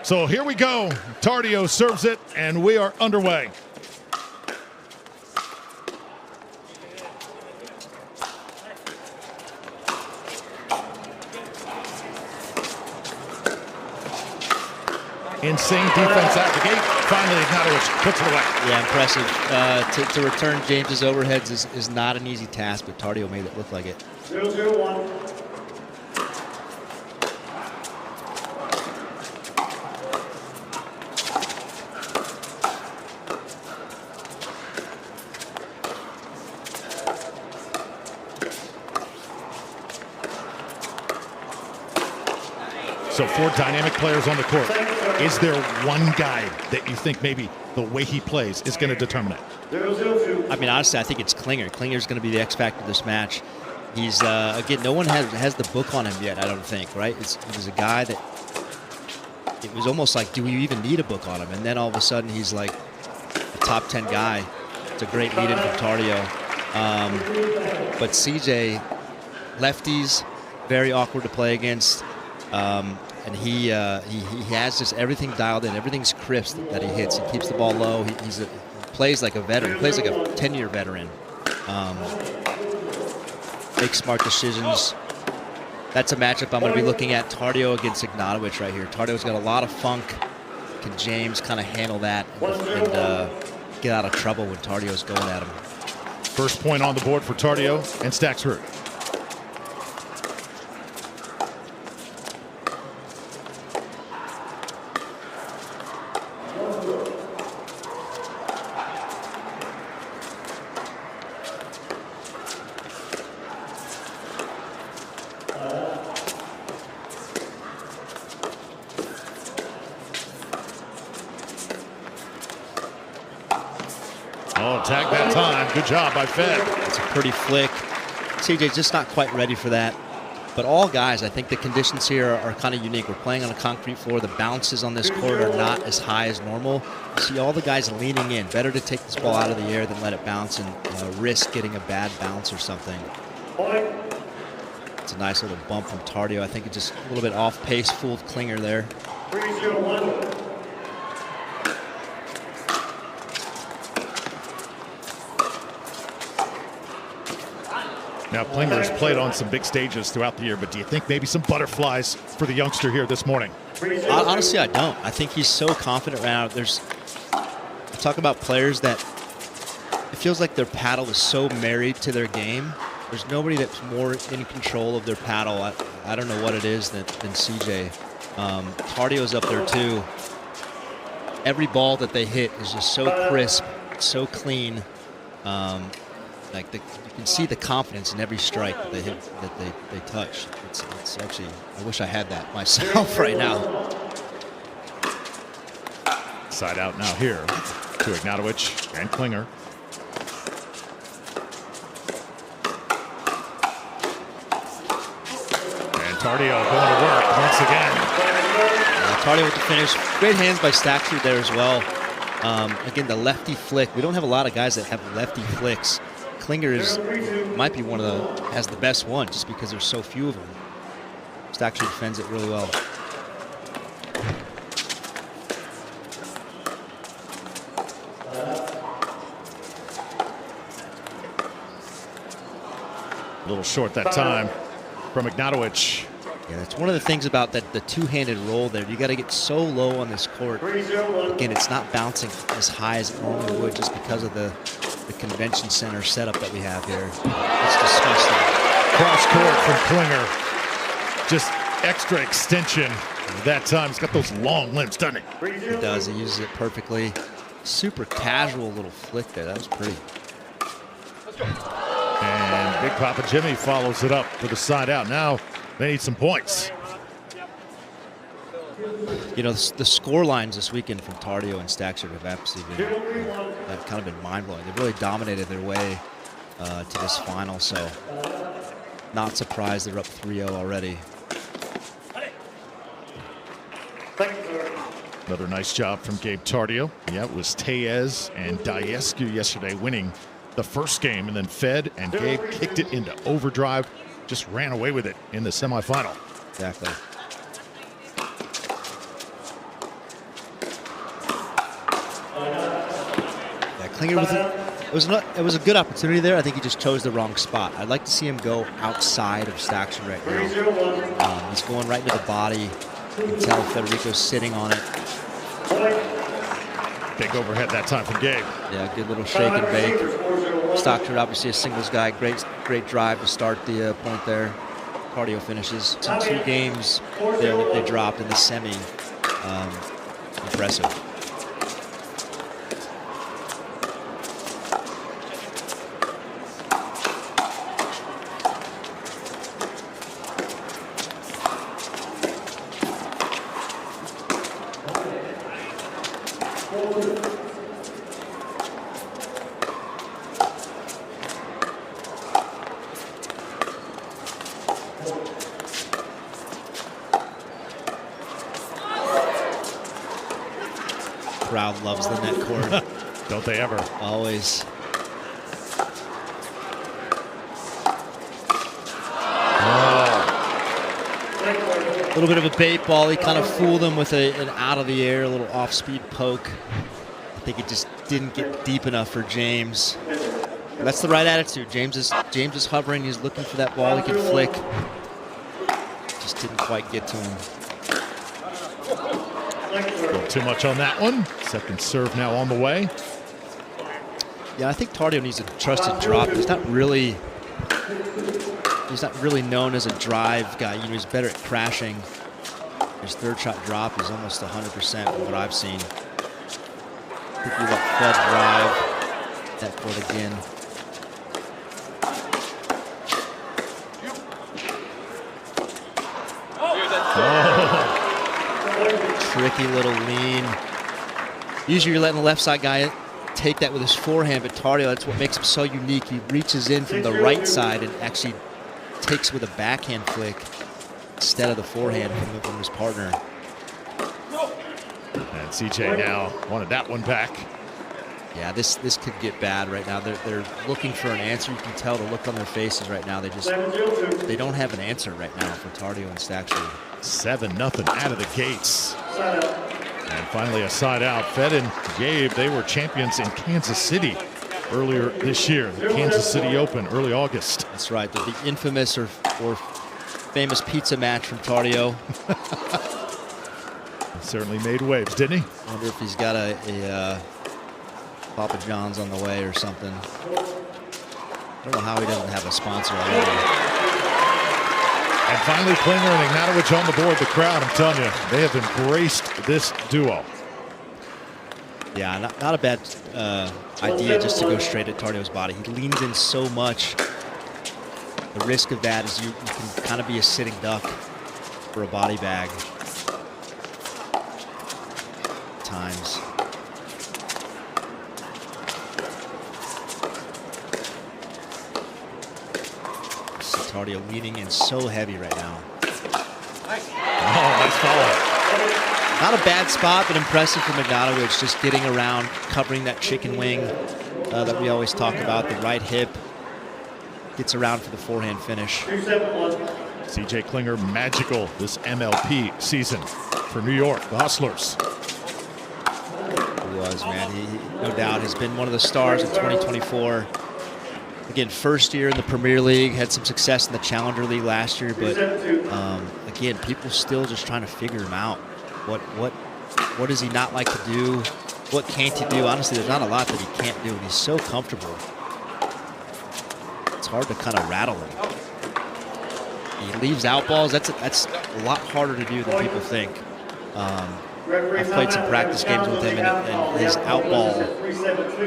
So here we go. Tardio serves it, and we are underway. Insane defense out the gate. Finally, Ignatowich puts it away. Yeah, impressive. To return James's overheads is not an easy task, but Tardio made it look like it. 0-0-1. So 4 dynamic players on the court. Is there one guy that you think maybe the way he plays is going to determine it? 0-0-2. I mean, honestly, I think it's Klinger. Klinger's going to be the X factor of this match. He's again, no one has the book on him yet, I don't think, right? He was a guy that it was almost like, do we even need a book on him? And then all of a sudden, he's like a top 10 guy. It's a great lead-in from Tardio. But CJ, lefties, very awkward to play against. And he has just everything dialed in. Everything's crisp that he hits. He keeps the ball low. He plays like a veteran. He plays like a 10-year veteran. Makes smart decisions. That's a matchup I'm going to be looking at. Tardio against Ignatowich right here. Tardio's got a lot of funk. Can James kind of handle that and get out of trouble when Tardio's going at him? First point on the board for Tardio and Staksrud. Oh, tag that time. Good job by Fed. It's a pretty flick. CJ's just not quite ready for that. But all guys, I think the conditions here are kind of unique. We're playing on a concrete floor. The bounces on this court are not as high as normal. You see all the guys leaning in. Better to take this ball out of the air than let it bounce and risk getting a bad bounce or something. It's a nice little bump from Tardio. I think it just a little bit off pace, fooled Klinger there. 3-0-1. Now, Klinger's played on some big stages throughout the year, but do you think maybe some butterflies for the youngster here this morning? Honestly, I don't. I think he's so confident right now. Talk about players that it feels like their paddle is so married to their game. There's nobody that's more in control of their paddle. I don't know what it is than CJ. Tardio's up there too. Every ball that they hit is just so crisp, so clean. You can see the confidence in every strike that they hit, that they touch. It's actually, I wish I had that myself right now. Side out now here to Ignatowich and Klinger. And Tardio going to work once again. Tardio with the finish. Great hands by Staksrud there as well. Again, the lefty flick. We don't have a lot of guys that have lefty flicks. Klinger might be has the best one just because there's so few of them. Staksrud defends it really well. A little short that time from Ignatowich. Yeah, that's one of the things about the two-handed roll there. You got to get so low on this court. Again, it's not bouncing as high as it normally would just because of the convention center setup that we have here. It's disgusting. Cross court from Klinger. Just extra extension that time. He's got those long limbs, doesn't he? He does. He uses it perfectly. Super casual little flick there. That was pretty. And Big Papa Jimmy follows it up to the side out. Now they need some points. You know, the score lines this weekend from Tardio and Staksrud have absolutely been, have kind of been mind-blowing. They've really dominated their way to this final, so not surprised they're up 3-0 already. Another nice job from Gabe Tardio. Yeah, it was Tellez and Diescu yesterday winning the first game, and then Fed and Gabe kicked it into overdrive, just ran away with it in the semifinal. Exactly. Klinger it was a good opportunity there. I think he just chose the wrong spot. I'd like to see him go outside of Staksrud right now. He's going right into the body. You can tell Federico's sitting on it. Big overhead that time from Gabe. Yeah, good little shake and bake. Staksrud, obviously a singles guy. Great drive to start the point there. Tardio finishes. In 2 games they dropped in the semi. Impressive. Crowd loves the net court. Don't they ever? Always. A little bit of a bait ball. He kind of fooled him with an out of the air, a little off-speed poke. I think it just didn't get deep enough for James. That's the right attitude. James is hovering. He's looking for that ball he can flick. Just didn't quite get to him. A little too much on that one. Second serve now on the way. Yeah, I think Tardio needs a trusted drop. He's not really known as a drive guy. You know, he's better at crashing. His third shot drop is almost 100% from what I've seen. I think we let Fed drive that court again. Tricky little lean. Usually you're letting the left side guy take that with his forehand, but Tardio, that's what makes him so unique. He reaches in from the right side and actually takes with a backhand flick instead of the forehand from his partner. And CJ now wanted that one back. Yeah, this could get bad right now. They're looking for an answer. You can tell the look on their faces right now. They don't have an answer right now for Tardio and Staksrud. 7-0 out of the gates. And finally a side out. Fed and Gabe, they were champions in Kansas City earlier this year. The Kansas City Open, early August. That's right. The infamous or famous pizza match from Tardio. Certainly made waves, didn't he? I wonder if he's got a Papa John's on the way or something. I don't know how he doesn't have a sponsor already. And finally, Klinger and Ignatowich on the board. The crowd, I'm telling you, they have embraced this duo. Yeah, not a bad idea just to go straight at Tardio's body. He leans in so much. The risk of that is you can kind of be a sitting duck for a body bag at times. Tardio leaning in so heavy right now. Oh, nice follow. Not a bad spot, but impressive from Ignatowich, just getting around, covering that chicken wing that we always talk about, the right hip. Gets around for the forehand finish. CJ Klinger, magical this MLP season for New York, the Hustlers. He was, man. He no doubt has been one of the stars of 2024. Again, first year in the Premier League, had some success in the Challenger League last year, but again, people still just trying to figure him out. What does he not like to do? What can't he do? Honestly, there's not a lot that he can't do, and he's so comfortable. It's hard to kind of rattle him. He leaves out balls. That's a lot harder to do than people think. I've played some practice games with him, and his out ball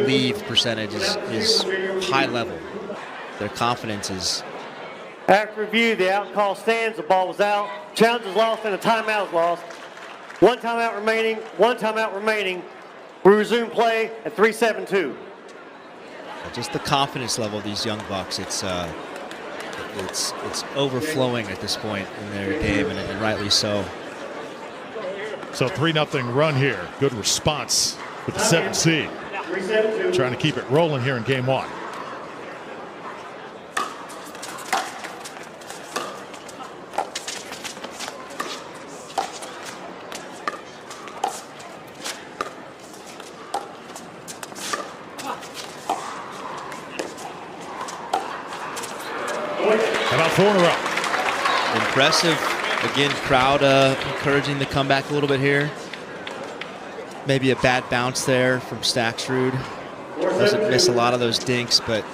leave percentage is high level. Their confidence is. After review, the out call stands. The ball was out. Challenge is lost, and a timeout is lost. One timeout remaining. One timeout remaining. We resume play at 3-7-2. Just the confidence level of these young bucks. It's overflowing at this point in their game, and rightly so. So 3-0 run here. Good response with the 7 seed. Trying to keep it rolling here in game one. 4 in a row. Impressive. Again, crowd encouraging the comeback a little bit here. Maybe a bad bounce there from Staksrud. Doesn't miss a lot of those dinks, but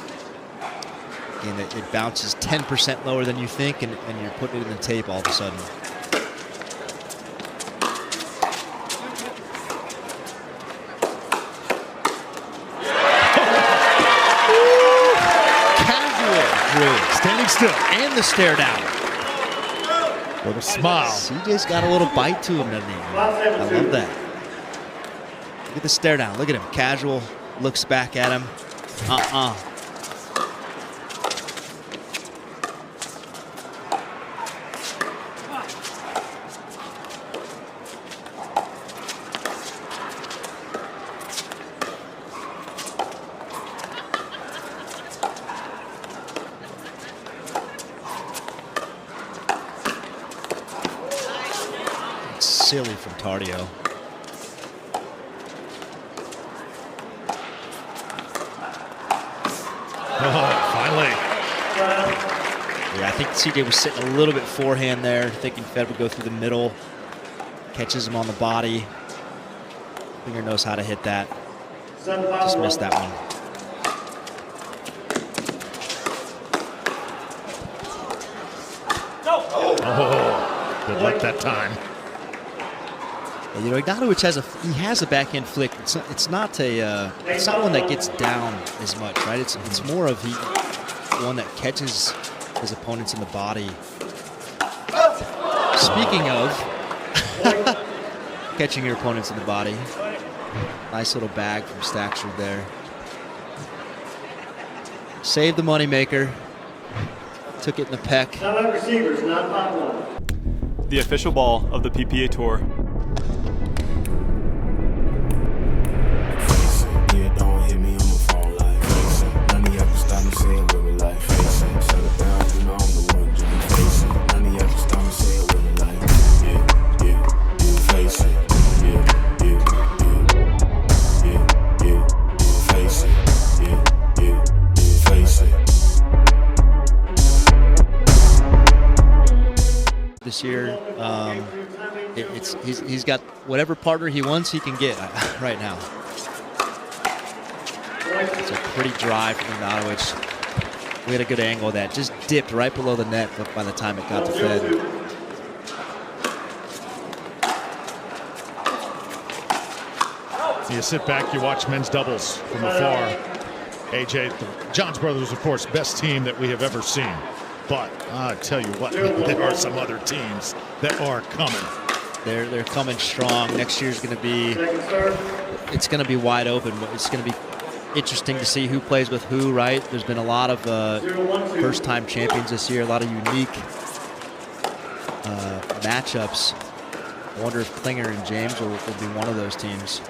again, it bounces 10% lower than you think, and you're putting it in the tape all of a sudden. Standing still. And the stare down. With a smile. CJ's got a little bite to him, doesn't he? I love that. Look at the stare down. Look at him. Casual. Looks back at him. Silly from Tardio. Finally. Yeah, I think CJ was sitting a little bit forehand there, thinking Fed would go through the middle. Catches him on the body. Klinger knows how to hit that. Just missed that one. Oh, good luck that time. You know, Ignatowich has a backhand flick. It's not one that gets down as much, right? It's more of one that catches his opponents in the body. Speaking of catching your opponents in the body, nice little bag from Staksrud there. Saved the moneymaker. Took it in the peck. Timeout receivers, not pot one. The official ball of the PPA Tour. This year, he's got whatever partner he wants, he can get right now. It's a pretty dry from Ignatowich. We had a good angle of that. Just dipped right below the net by the time it got to Fed. You sit back, you watch men's doubles from afar. AJ, the Johns brothers, of course, best team that we have ever seen. But I tell you what, there are some other teams that are coming. They're coming strong. Next year's going to be, it's going to be wide open. It's going to be interesting to see who plays with who, right? There's been a lot of first-time champions this year, a lot of unique matchups. I wonder if Klinger and James will be one of those teams.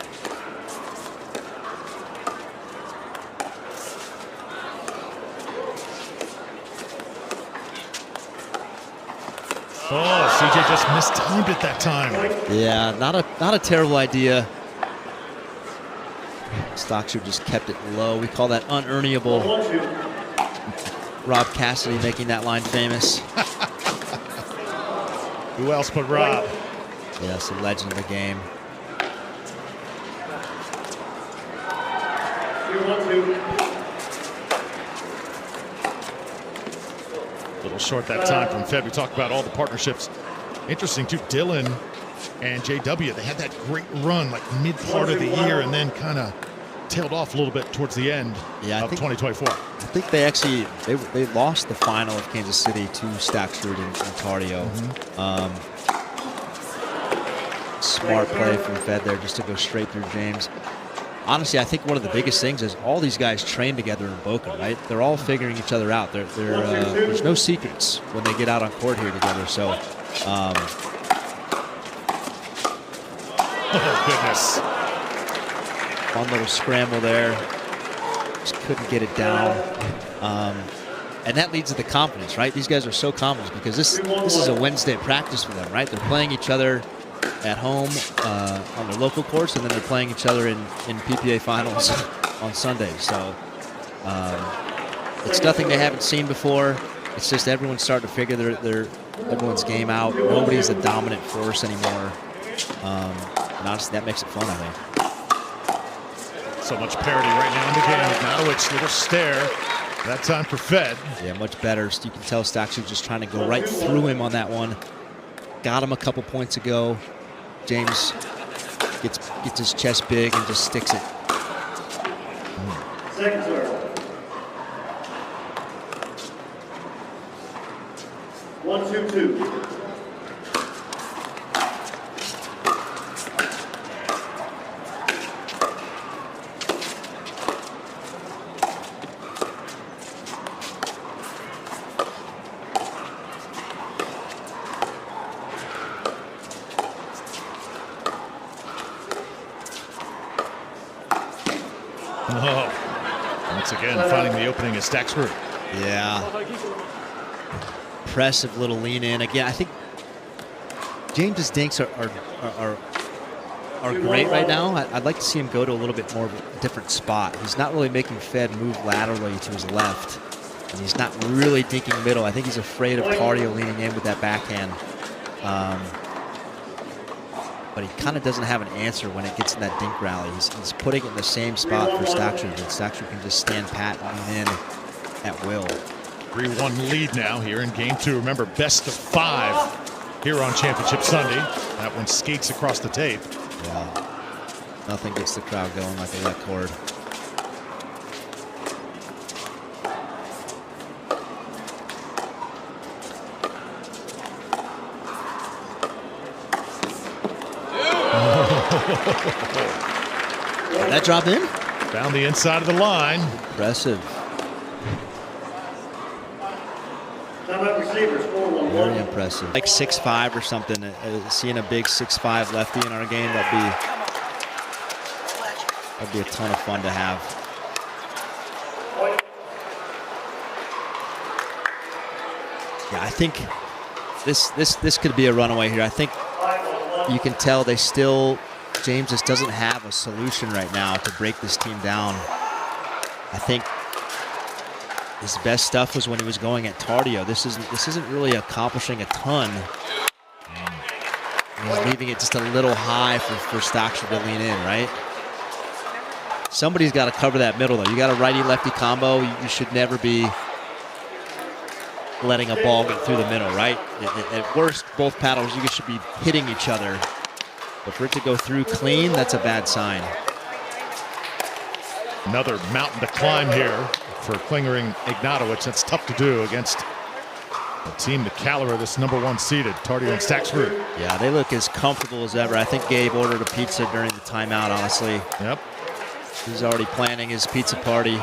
Oh, CJ just mistimed it that time. Yeah, not a terrible idea. Staksrud just kept it low. We call that unearnable. Rob Cassidy making that line famous. Who else but Rob? Yes, a legend of the game. A little short that time from Fed. We talked about all the partnerships. Interesting too, Dylan and JW, they had that great run like mid part of the year and then kind of tailed off a little bit towards the end of 2024. I think they actually they lost the final of Kansas City to Staksrud and Tardio. Smart play from Fed there just to go straight through James. Honestly, I think one of the biggest things is all these guys train together in Vulcan, right? They're all figuring each other out. There's no secrets when they get out on court here together. So, oh, goodness. Fun little scramble there. Just couldn't get it down. And that leads to the confidence, right? These guys are so confident because this is a Wednesday practice for them, right? They're playing each other at home on their local courts, and then they're playing each other in PPA finals on Sunday. So it's nothing they haven't seen before. It's just everyone's starting to figure everyone's game out. Nobody's a dominant force anymore. And honestly, that makes it fun, I think. So much parity right now in the game. Ignatowich, little stare. That time for Fed. Yeah, much better. You can tell Staksrud just trying to go right through him on that one. Got him a couple points ago. James gets his chest big and just sticks it. Second serve. 1-2-2. Oh, once again, finding the opening is Staksrud. Yeah. Impressive little lean in. Again, I think James's dinks are great right now. I'd like to see him go to a little bit more of a different spot. He's not really making Fed move laterally to his left. And he's not really dinking middle. I think he's afraid of Tardio leaning in with that backhand. But he kind of doesn't have an answer when it gets in that dink rally. He's putting it in the same spot for Staksrud, and Staksrud can just stand pat and lean in at will. 3-1 lead now here in game 2. Remember, best of 5 here on Championship Sunday. That one skates across the tape. Yeah. Nothing gets the crowd going like a wet cord. Did that drop in? Found the inside of the line. Impressive. Timeout receivers, 4-1-1. Very impressive. Like 6'5" or something. Seeing a big 6'5" lefty in our game, that'd be a ton of fun to have. Yeah, I think this could be a runaway here. I think you can tell James just doesn't have a solution right now to break this team down. I think his best stuff was when he was going at Tardio. This isn't really accomplishing a ton. He's leaving it just a little high for Staksrud to lean in, right? Somebody's got to cover that middle, though. You got a righty-lefty combo. You should never be letting a ball get through the middle, right? At worst, both paddles, you should be hitting each other. But for it to go through clean, that's a bad sign. Another mountain to climb here for Klinger and Ignatowich. That's tough to do against a team the caliber of this #1 seeded, Tardio and Staksrud. Yeah, they look as comfortable as ever. I think Gabe ordered a pizza during the timeout, honestly. Yep. He's already planning his pizza party.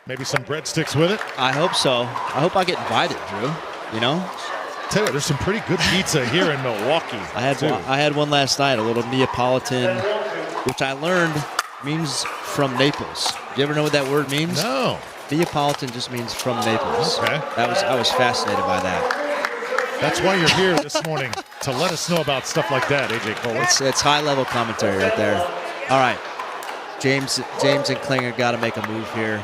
Maybe some breadsticks with it. I hope so. I hope I get invited, Drew. You know? Tell you, there's some pretty good pizza here in Milwaukee. I had one last night, a little Neapolitan, which I learned means from Naples. Do you ever know what that word means? No. Neapolitan just means from Naples. Okay. I was fascinated by that. That's why you're here this morning, to let us know about stuff like that, AJ Cole. It's high-level commentary right there. All right, James and Klinger got to make a move here.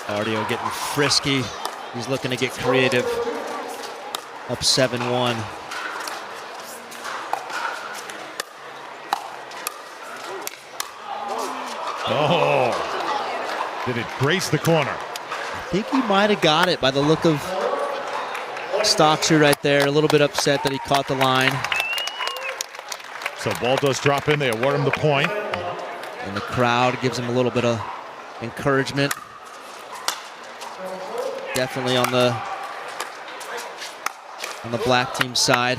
Tardio getting frisky. He's looking to get creative. Up 7-1. Oh, did it grace the corner? I think he might have got it by the look of Staksrud right there. A little bit upset that he caught the line. So ball does drop in. They award him the point. And the crowd gives him a little bit of encouragement. Definitely on the black team side.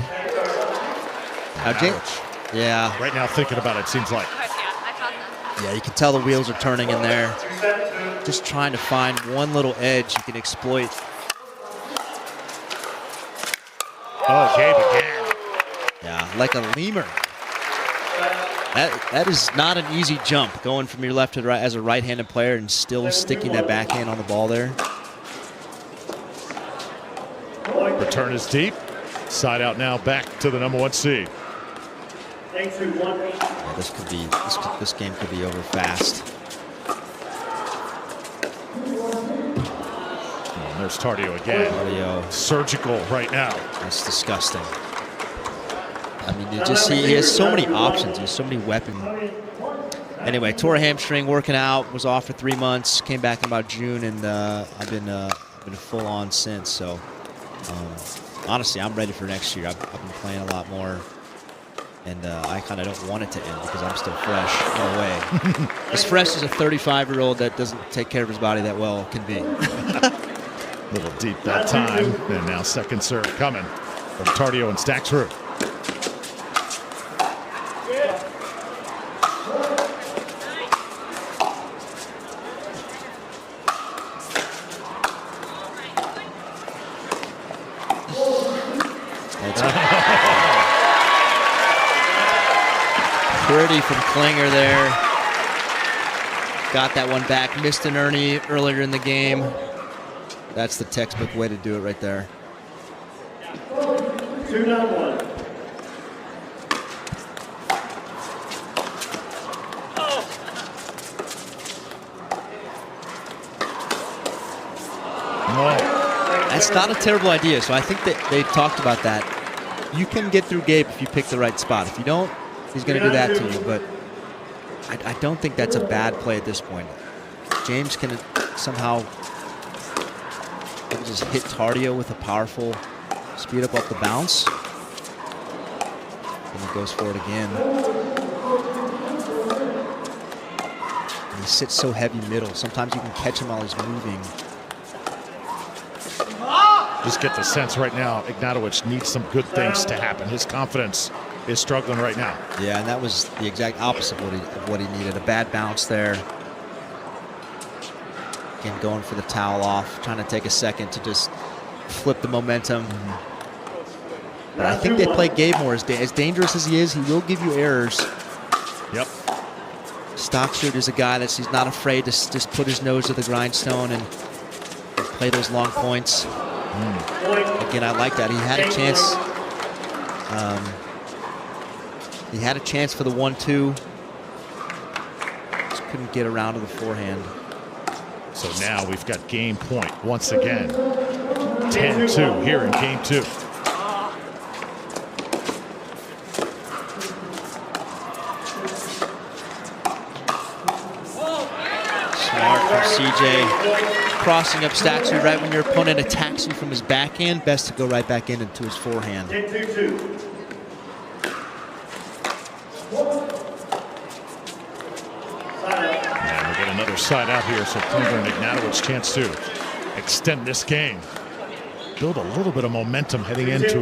Now, yeah. Right now thinking about it, seems like. Yeah, you can tell the wheels are turning in there. Just trying to find one little edge you can exploit. Oh, Gabe again. Yeah, like a lemur. That is not an easy jump, going from your left to right as a right-handed player and still sticking that backhand on the ball there. Return is deep. Side out now, back to the #1 seed. 8-2-1. Yeah, this game could be over fast. And there's Tardio again. Tardio. Surgical right now. That's disgusting. I mean, you just see he has so many options. He has so many weapons. Anyway, tore a hamstring working out. Was off for 3 months. Came back in about June, and I've been full on since. So honestly, I'm ready for next year. I've been playing a lot more, and I kind of don't want it to end because I'm still fresh. No way. As fresh as a 35-year-old that doesn't take care of his body that well can be. A little deep that time, and now second serve coming from Tardio and Staksrud. Pretty from Klinger there. Got that one back. Missed an Ernie earlier in the game. That's the textbook way to do it right there. 2-1. That's not a terrible idea. So I think that they talked about that. You can get through Gabe if you pick the right spot. If you don't, he's going to do that to you. But I don't think that's a bad play at this point. James can somehow just hit Tardio with a powerful speed up off the bounce. And he goes for it again. And he sits so heavy middle. Sometimes you can catch him while he's moving. Just get the sense right now, Ignatowich needs some good things to happen. His confidence is struggling right now. Yeah, and that was the exact opposite of what he needed. A bad bounce there. Again, going for the towel off, trying to take a second to just flip the momentum. But I think they play Gabe more. As dangerous as he is, he will give you errors. Yep. Staksrud is a guy that he's not afraid to just put his nose to the grindstone and play those long points. Again, I like that. He had a chance. He had a chance for the 1-2. Just couldn't get around to the forehand. So now we've got game point once again. 10-2 here in game 2. Smart from CJ. Crossing up Staksrud right when your opponent attacks you from his backhand. Best to go right back into his forehand. 10-2-2. And we get another side out here, so Klinger and Ignatowich chance to extend this game. Build a little bit of momentum heading into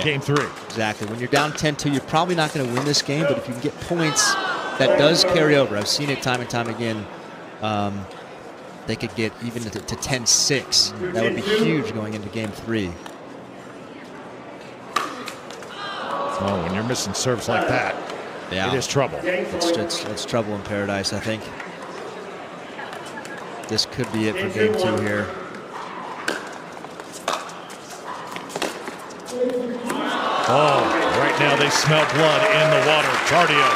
game 3. Exactly. When you're down 10-2, you're probably not going to win this game, but if you can get points, that does carry over. I've seen it time and time again. They could get even to 10-6. That would be huge going into game 3. Oh, when you're missing serves like that, Yeah. it is trouble. It's trouble in paradise, I think. This could be it for game 2 here. Oh, right now they smell blood in the water. Tardio.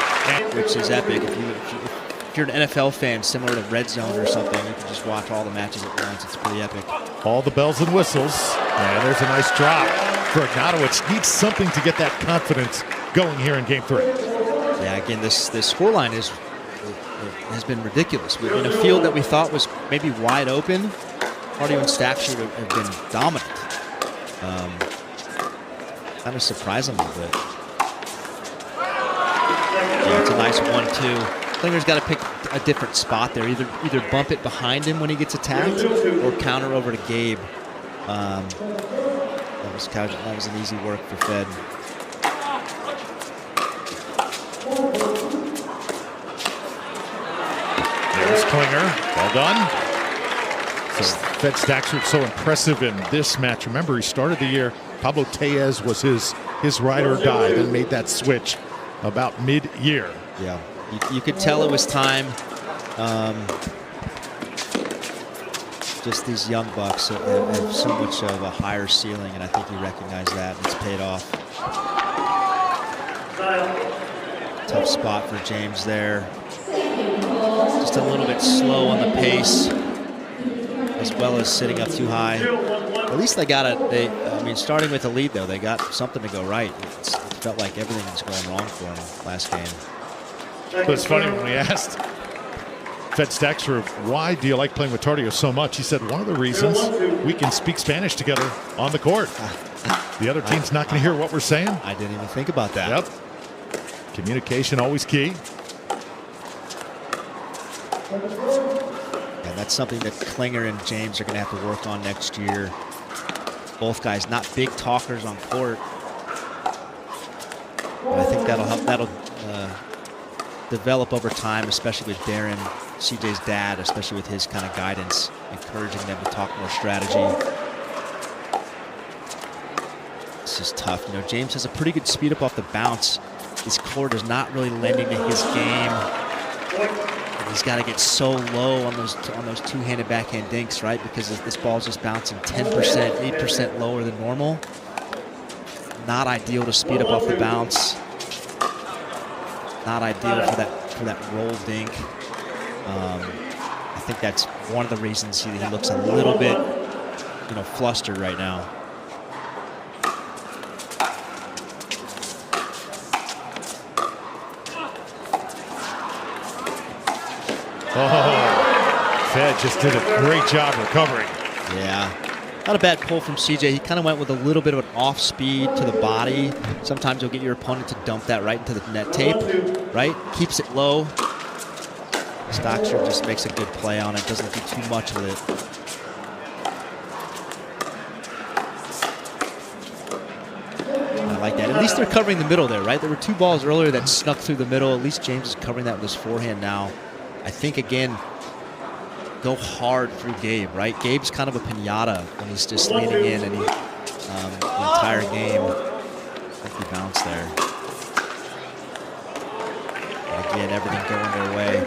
Which is epic. If you're an NFL fan, similar to Red Zone or something, you can just watch all the matches at once. It's pretty epic. All the bells and whistles. And there's a nice drop for Ignatowich. Needs something to get that confidence going here in game 3. Yeah, again, this scoreline has been ridiculous. In a field that we thought was maybe wide open, Tardio and Staksrud have been dominant. Kind of surprising a little bit. Yeah, it's a nice 1-2. Klinger's got to pick a different spot there. Either bump it behind him when he gets attacked, or counter over to Gabe. That was an easy work for Fed. There's Klinger. Well done. So Fed Staksrud so impressive in this match. Remember, he started the year. Pablo Tellez was his ride or die, then made that switch about mid-year. Yeah, you could tell it was time. Just these young bucks have so much of a higher ceiling, and I think he recognized that, and it's paid off. Tough spot for James there. Just a little bit slow on the pace, as well as sitting up too high. At least they got it. I mean, starting with a lead though, they got something to go right. It felt like everything was going wrong for them last game. But it's funny when we asked Fed Staksrud, why do you like playing with Tardio so much? He said one of the reasons we can speak Spanish together on the court. The other team's not going to hear what we're saying. I didn't even think about that. Yep. Communication always key. And that's something that Klinger and James are going to have to work on next year. Both guys not big talkers on court. But I think that'll help. That'll develop over time, especially with Darren, CJ's dad, especially with his kind of guidance, encouraging them to talk more strategy. This is tough. You know, James has a pretty good speed up off the bounce. His court is not really lending to his game. And he's got to get so low on those two-handed backhand dinks, right? Because this ball's just bouncing 10%, 8% lower than normal. Not ideal to speed up off the bounce. Not ideal for that roll dink. I think that's one of the reasons he looks a little bit, you know, flustered right now. Oh, Fed just did a great job recovering. Yeah. Not a bad pull from CJ. He kind of went with a little bit of an off speed to the body. Sometimes you'll get your opponent to dump that right into the net tape, right? Keeps it low. Staksrud just makes a good play on it. Doesn't do too much with it. I like that. At least they're covering the middle there, right? There were two balls earlier that snuck through the middle. At least James is covering that with his forehand now. I think, again, go hard through Gabe, right? Gabe's kind of a pinata when he's just leaning in and he, the entire game. I think he bounced there. And again, everything going their way.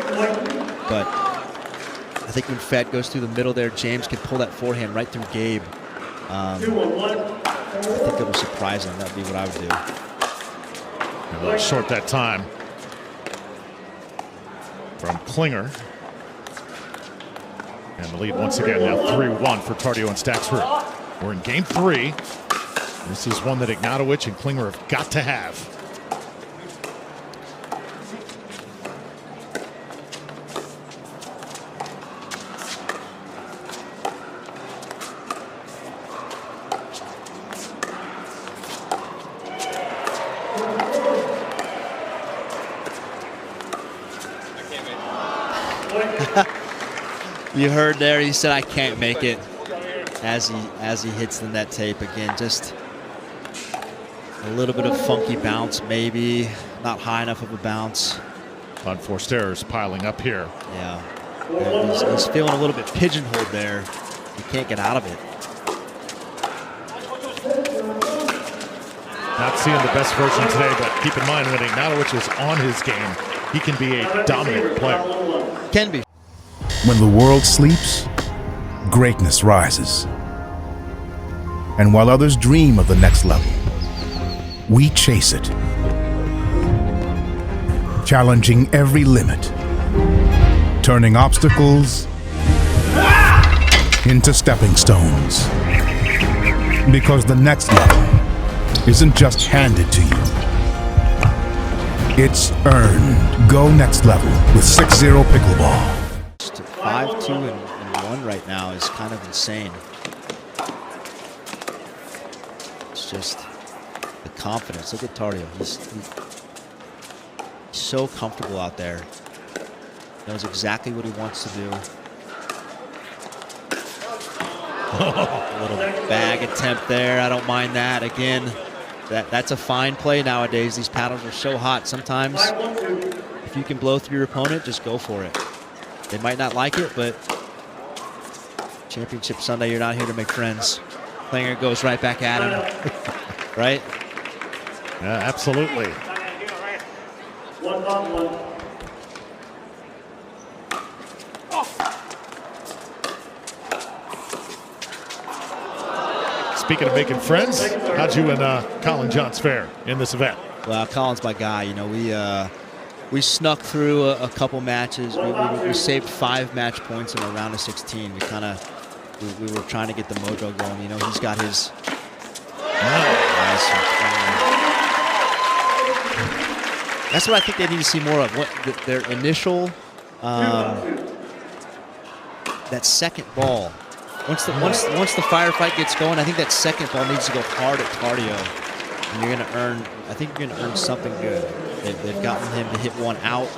But I think when Fed goes through the middle there, James can pull that forehand right through Gabe. I think it will surprise him. That would be what I would do. And they'll short that time from Klinger. And the lead once again now 3-1 for Tardio and Staksrud. We're in game 3. This is one that Ignatowich and Klinger have got to have. You heard there, he said, "I can't make it," as he hits the net tape again. Just a little bit of funky bounce, maybe not high enough of a bounce. Unforced errors piling up here. Yeah, he's feeling a little bit pigeonholed there. He can't get out of it. Not seeing the best version today, but keep in mind when Ignatowich is on his game, he can be a dominant player. Can be. When the world sleeps, greatness rises. And while others dream of the next level, we chase it. Challenging every limit, turning obstacles into stepping stones. Because the next level isn't just handed to you, it's earned. Go next level with 6-0 Pickleball. 5-2-1 right now is kind of insane. It's just the confidence. Look at Tardio. He's so comfortable out there. Knows exactly what he wants to do. A little bag attempt there. I don't mind that. Again, that's a fine play nowadays. These paddles are so hot. Sometimes if you can blow through your opponent, just go for it. They might not like it, but Championship Sunday, you're not here to make friends. Klinger goes right back at him, right? Yeah, absolutely. Speaking of making friends, how'd you and Colin Johns fare in this event? Well, Colin's my guy. You know, we snuck through a couple matches. We saved 5 match points in a round of 16. We were trying to get the mojo going. You know, he's got his. That's what I think they need to see more of. Their initial, that second ball. Once the firefight gets going, I think that second ball needs to go hard at Tardio, and you're going to earn. I think you're going to earn something good. They've gotten him to hit one out.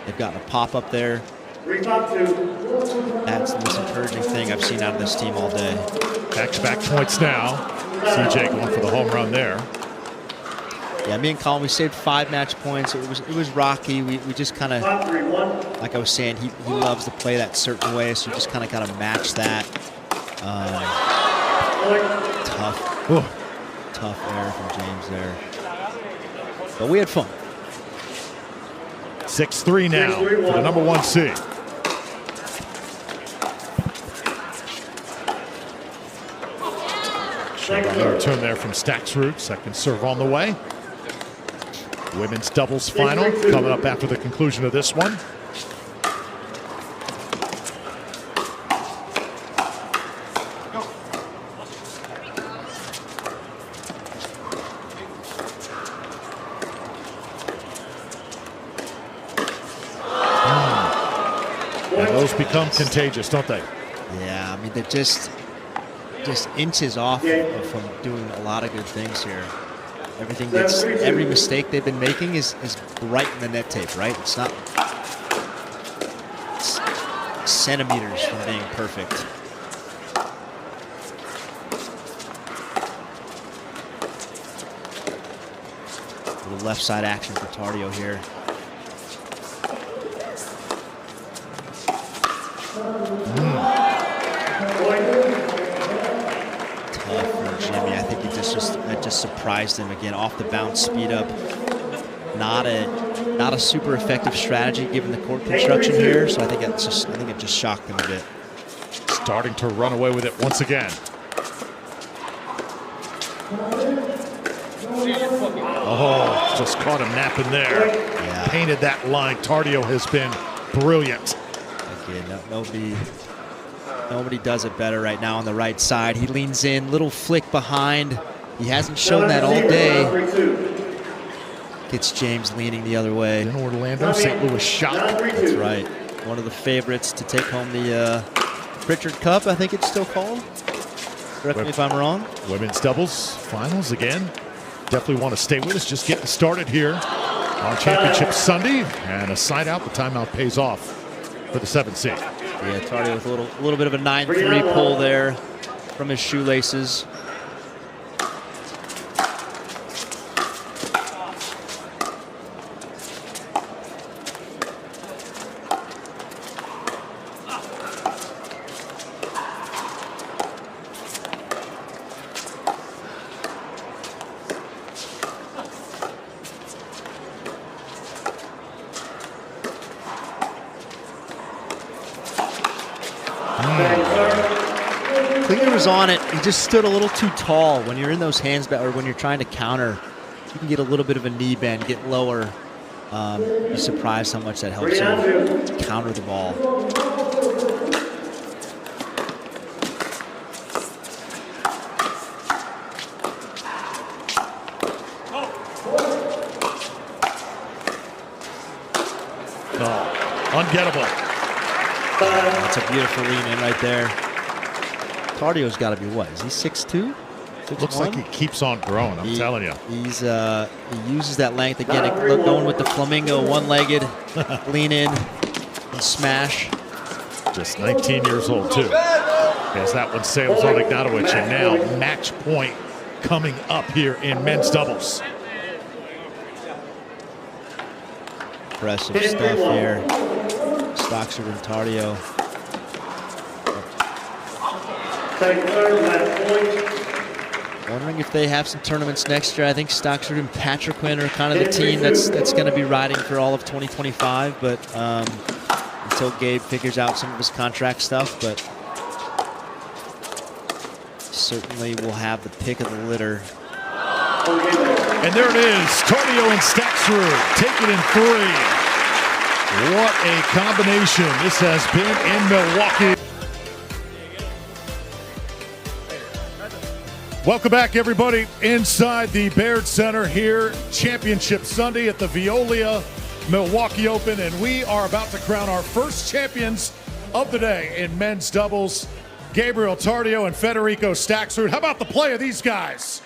They've gotten a pop up there. That's the most encouraging thing I've seen out of this team all day. Back-to-back points now. CJ going for the home run there. Yeah, me and Colin, we saved 5 match points. It was rocky. We just kind of, like I was saying, he loves to play that certain way, so you just kind of got to match that. Tough error from James there. But we had fun. 6-3 now for the number 1 seed. Another return there from Staksrud. Second serve on the way. Women's doubles final coming up after the conclusion of this one. And those become contagious, don't they? Yeah, I mean, they're just inches off from doing a lot of good things here. Every mistake they've been making is right in the net tape, right? It's not centimeters from being perfect. A little left side action for Tardio here. Tough for Jimmy. I think it just surprised him again. Off the bounce, speed up. Not a super effective strategy given the court construction here. So I think it just shocked him a bit. Starting to run away with it once again. Oh, just caught him napping there. Yeah. Painted that line. Tardio has been brilliant. Again, nobody does it better right now on the right side. He leans in, little flick behind. He hasn't shown that all day. Gets James leaning the other way. In Orlando, St. Louis shot. That's right. One of the favorites to take home the Pritchard Cup, I think it's still called. Correct me if I'm wrong. Women's doubles finals again. Definitely want to stay with us. Just getting started here on Championship Sunday. And a side out. The timeout pays off for the 7th seed. Yeah, Tardio with a little bit of a 9-3 pull there from his shoelaces. Klinger was on it. He just stood a little too tall. When you're in those hands, or when you're trying to counter, you can get a little bit of a knee bend, get lower. You're surprised how much that helps you counter the ball. Oh, ungettable. That's a beautiful lean in right there. Tardio's got to be what? Is he 6'2"? Looks like he keeps on growing, I'm telling you. He uses that length again, going with the flamingo, one-legged, lean in and smash. Just 19 years old, too. As that one sails on Ignatowich, and now match point coming up here in men's doubles. Impressive stuff here. Staksrud and Tardio. Wondering if they have some tournaments next year. I think Staksrud and Patriquin are kind of the team that's going to be riding for all of 2025. But until Gabe figures out some of his contract stuff, but certainly will have the pick of the litter. And there it is, Tardio and Staksrud take it in 3. What a combination this has been in Milwaukee. Welcome back, everybody, inside the Baird Center here. Championship Sunday at the Veolia Milwaukee Open, and we are about to crown our first champions of the day in men's doubles. Gabriel Tardio and Federico Staksrud. How about the play of these guys?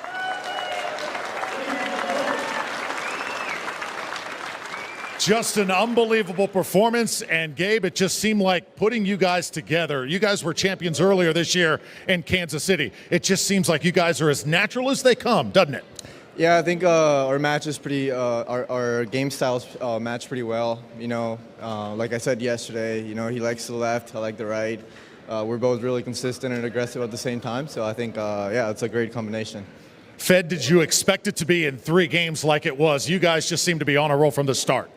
Just an unbelievable performance, and Gabe, it just seemed like putting you guys together. You guys were champions earlier this year in Kansas City. It just seems like you guys are as natural as they come, doesn't it? Yeah, I think our match is pretty, our game styles match pretty well. You know, like I said yesterday, you know, he likes the left, I like the right. We're both really consistent and aggressive at the same time, so I think, yeah, it's a great combination. Fed, did you expect it to be in 3 games like it was? You guys just seem to be on a roll from the start.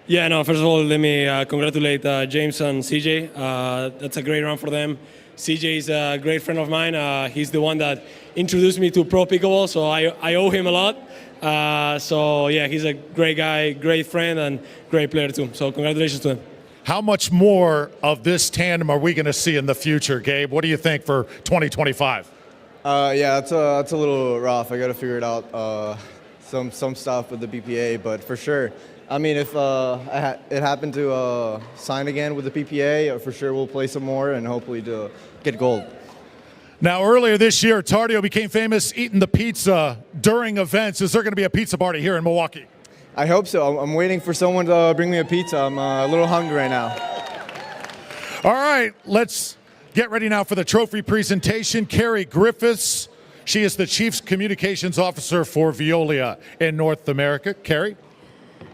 Yeah, no, first of all, let me congratulate James and CJ. That's a great run for them. CJ is a great friend of mine. He's the one that introduced me to pro pickleball, so I owe him a lot. So, yeah, he's a great guy, great friend, and great player, too. So, congratulations to him. How much more of this tandem are we going to see in the future, Gabe? What do you think for 2025? Yeah, it's a little rough. I got to figure it out, some stuff with the BPA, but for sure. I mean, if it happened to sign again with the PPA, for sure we'll play some more and hopefully to get gold. Now, earlier this year, Tardio became famous eating the pizza during events. Is there going to be a pizza party here in Milwaukee? I hope so. I'm waiting for someone to bring me a pizza. I'm a little hungry right now. All right, let's get ready now for the trophy presentation. Carrie Griffiths, she is the Chief Communications Officer for Veolia in North America. Carrie?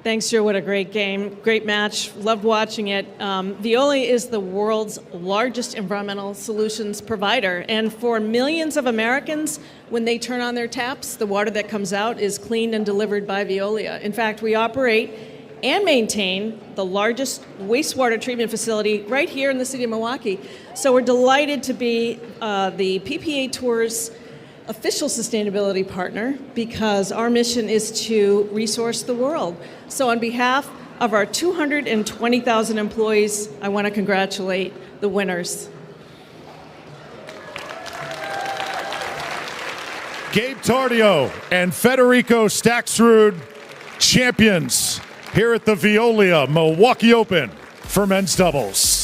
Thanks, Joe. What a great game. Great match. Loved watching it. Veolia is the world's largest environmental solutions provider. And for millions of Americans, when they turn on their taps, the water that comes out is cleaned and delivered by Veolia. In fact, we operate and maintain the largest wastewater treatment facility right here in the city of Milwaukee. So we're delighted to be the PPA Tour's official sustainability partner because our mission is to resource the world. So on behalf of our 220,000 employees, I want to congratulate the winners. Gabe Tardio and Federico Staksrud, champions here at the Veolia Milwaukee Open for men's doubles.